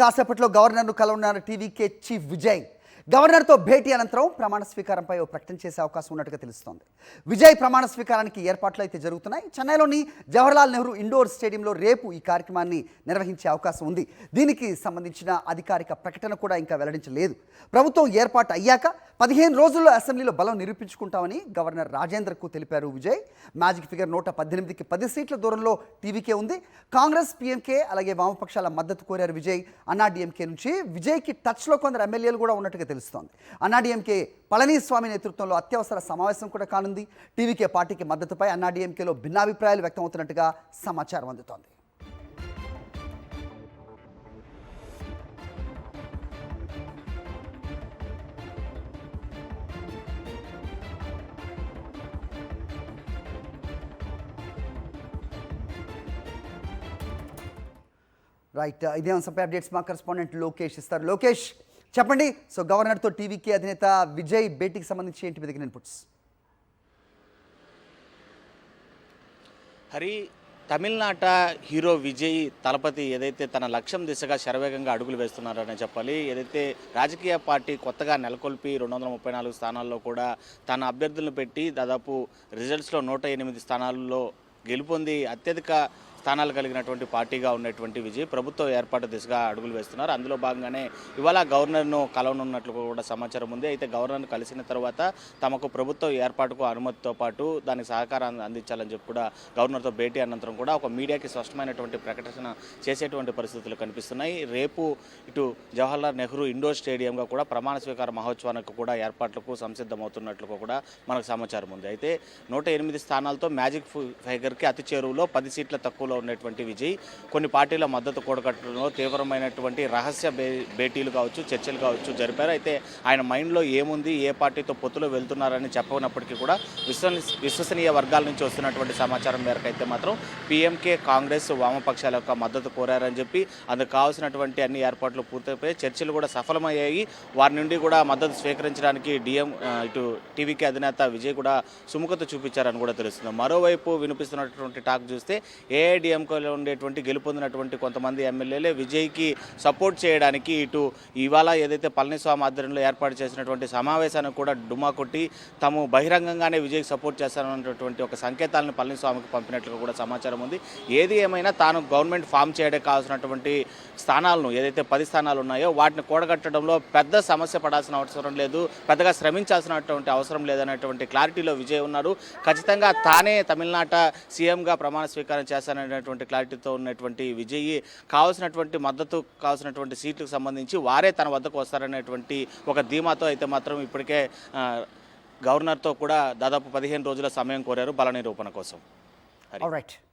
కాసేపట్లో గవర్నర్ను కలవనున్నారు TVK chief Vijay. గవర్నర్తో భేటీ అనంతరం ప్రమాణ స్వీకారంపై ఓ ప్రకటన చేసే అవకాశం ఉన్నట్టుగా తెలుస్తోంది. విజయ్ ప్రమాణ స్వీకారానికి ఏర్పాట్లు అయితే జరుగుతున్నాయి. చెన్నైలోని జవహర్లాల్ నెహ్రూ ఇండోర్ స్టేడియంలో రేపు ఈ కార్యక్రమాన్ని నిర్వహించే అవకాశం ఉంది. దీనికి సంబంధించిన అధికారిక ప్రకటన కూడా ఇంకా వెల్లడించలేదు. ప్రభుత్వం ఏర్పాటు అయ్యాక 15 రోజుల్లో అసెంబ్లీలో బలం నిరూపించుకుంటామని గవర్నర్ రాజేంద్రకు తెలిపారు విజయ్. మ్యాజిక్ ఫిగర్ 118కి 10 సీట్ల దూరంలో టీవీకే ఉంది. కాంగ్రెస్, పీఎంకే అలాగే వామపక్షాల మద్దతు కోరారు విజయ్. అన్నాడీఎంకే నుంచి విజయ్కి టచ్లో కొందరు ఎమ్మెల్యేలు కూడా ఉన్నట్టుగా తెలుస్తోంది. అన్నాడీఎంకే పళనిస్వామి నేతృత్వంలో అత్యవసర సమావేశం కూడా కానుంది. టీవీకే పార్టీకి మద్దతుపై అన్నాడీఎంకేలో భిన్నాభిప్రాయాలు వ్యక్తమవుతున్నట్టుగా సమాచారం అందుతోంది. రైట్, ఇదే అంశంపై అప్డేట్స్ మా కరెస్పాండెంట్ లోకేష్ ఇస్తారు. లోకేష్, చెప్పండి. సో గవర్నర్తో టీవీకే అధినేత విజయ్ భేటీకి సంబంధించి ఏంటి మీ దగ్గర ఇన్పుట్స్? హరి, తమిళనాట హీరో విజయ్ తలపతి ఏదైతే తన లక్ష్యం దిశగా శరవేగంగా అడుగులు వేస్తున్నారనే చెప్పాలి. ఏదైతే రాజకీయ పార్టీ కొత్తగా నెలకొల్పి 234 స్థానాల్లో కూడా తన అభ్యర్థులను పెట్టి దాదాపు రిజల్ట్స్లో 108 స్థానాల్లో గెలుపొంది అత్యధిక స్థానాలు కలిగినటువంటి పార్టీగా ఉన్నటువంటి విజయ్ ప్రభుత్వ ఏర్పాటు దిశగా అడుగులు వేస్తున్నారు. అందులో భాగంగానే ఇవాళ గవర్నర్ను కలవనున్నట్లు కూడా సమాచారం ఉంది. అయితే గవర్నర్ను కలిసిన తర్వాత తమకు ప్రభుత్వ ఏర్పాటుకు అనుమతితో పాటు దానికి సహకారాన్ని అందించాలని చెప్పి కూడా గవర్నర్తో భేటీ అనంతరం కూడా ఒక మీడియాకి స్పష్టమైనటువంటి ప్రకటన చేసేటువంటి పరిస్థితులు కనిపిస్తున్నాయి. రేపు ఇటు జవహర్లాల్ నెహ్రూ ఇండోర్ స్టేడియంగా కూడా ప్రమాణ స్వీకార మహోత్సవానికి కూడా ఏర్పాట్లకు సంసిద్ధమవుతున్నట్లు కూడా మనకు సమాచారం ఉంది. అయితే 108 స్థానాలతో మ్యాజిక్ ఫిగర్కి అతి చేరువలో 10 సీట్ల తక్కువలో ఉన్నటువంటి విజయ్ కొన్ని పార్టీల మద్దతు కూడగట్టడంలో తీవ్రమైనటువంటి రహస్య భేటీలు కావచ్చు, చర్చలు కావచ్చు జరిపారు. అయితే ఆయన మైండ్లో ఏముంది, ఏ పార్టీతో పొత్తులో వెళ్తున్నారని చెప్పనప్పటికీ కూడా విశ్వసనీయ వర్గాల నుంచి వస్తున్నటువంటి సమాచారం మేరకు అయితే మాత్రం పీఎంకే, కాంగ్రెస్, వామపక్షాల యొక్క మద్దతు కోరారని చెప్పి అందుకు కావాల్సినటువంటి అన్ని ఏర్పాట్లు పూర్తయిపోయి చర్చలు కూడా సఫలమయ్యాయి. వారి నుండి కూడా మద్దతు స్వీకరించడానికి ఇటు టీవీకే అధినేత విజయ్ కూడా సుముఖత చూపించారని కూడా తెలుస్తుంది. మరోవైపు వినిపిస్తున్నటువంటి టాక్ చూస్తే ఏఐడిఎంకేలో ఉండేటువంటి గెలుపొందినటువంటి కొంతమంది ఎమ్మెల్యేలే విజయ్కి సపోర్ట్ చేయడానికి ఇటు ఇవాళ ఏదైతే పళనిస్వామి ఆధ్వర్యంలో ఏర్పాటు చేసినటువంటి సమావేశానికి కూడా డుమ్మా కొట్టి తాము బహిరంగంగానే విజయ్కి సపోర్ట్ చేస్తానన్నటువంటి ఒక సంకేతాలను పళనిస్వామికి పంపినట్లుగా కూడా సమాచారం ఉంది. ఏది ఏమైనా తాను గవర్నమెంట్ ఫామ్ చేయడానికి కావాల్సినటువంటి స్థానాలను ఏదైతే 10 స్థానాలు ఉన్నాయో వాటిని కూడగట్టడంలో పెద్ద సమస్య పడాల్సిన అవసరం లేదు, పెద్దగా శ్రమించాల్సినటువంటి అవసరం లేదనేటువంటి క్లారిటీలో విజయ్ ఉన్నారు. ఖచ్చితంగా తానే తమిళనాట సీఎంగా ప్రమాణ స్వీకారం చేస్తాననేటువంటి క్లారిటీతో ఉన్నటువంటి విజయ్ కావాల్సినటువంటి మద్దతు, కావాల్సినటువంటి సీట్లకు సంబంధించి వారే తన వద్దకు వస్తారనేటువంటి ఒక ధీమాతో అయితే మాత్రం ఇప్పటికే గవర్నర్తో కూడా దాదాపు 15 రోజుల సమయం కోరారు బల నిరూపణ కోసం.